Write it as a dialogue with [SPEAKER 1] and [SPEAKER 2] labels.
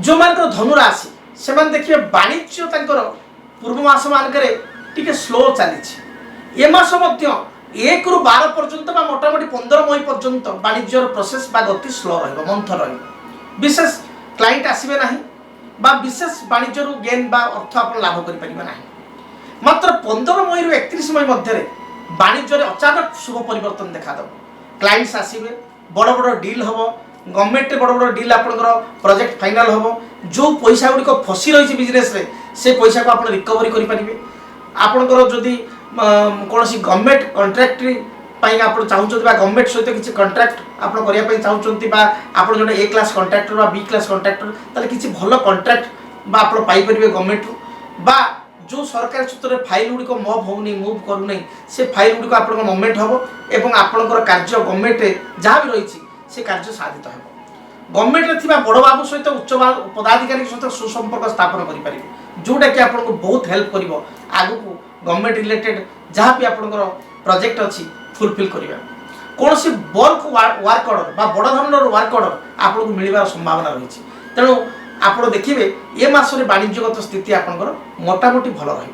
[SPEAKER 1] जो मान धनु राशि से देखिए वाणिज्य पूर्व मास मानक स्लो चली ए मास 1 ରୁ 12 पर्यंत मोटामोटी 15 मई पर्यंत वाणिज्य प्रोसेस गति स्लो रंथ विशेष क्लाइंट आसबे ना विशेष वाणिज्य गेन अर्थ आप लाभ करें मात्र 15 मई रु 31 मई मध्य वाणिज्य अचानक शुभ परिवर्तन देखा क्लाइंट्स आसबे बड़ बड़ डील हम गवर्नमेंट बड़ बड़ डील आपंकर प्रोजेक्ट फाइनाल हम जो पैसा गुड़िक फसी रही बिजनेस रे से पैसा को आप रिकवरी करेंगे आपंकर जदि कौन सी गवर्नमेंट कंट्राक्ट आप चाहते गवर्नमेंट सहित किसी कंट्राक्ट आप करने चाहते आप जो A class contractor B class contractor ताले किसी भल कंट्राक्ट आप पाइपर गवर्नमेंट बा जो सरकारी सूत्र में फाइल गुड़िक मव होनी मुव करूना से फाइल गुड़िक आप मोमेंट हम एवं आपंकर कार्य गवर्नमेंट जहाँ भी रही से कार्य साधित हो गवर्नमेंट में बड़ बाबू सहित उच्च पदाधिकारी सहित सुसंपर्क स्थापन करेंगे जोटा कि आपको बहुत हेल्प कर आगु गवर्नमेंट रिलेटेड जहाँ भी आपंकर प्रोजेक्ट अच्छी फुलफिल करवा कौन सी बल्क वर्क ऑर्डर बड़ धरण वर्क ऑर्डर आपको मिलवार संभावना रही तेणु आप देखिए ये मास वाणिज्यगत स्थिति आपंकर मोटामोटी भल रही।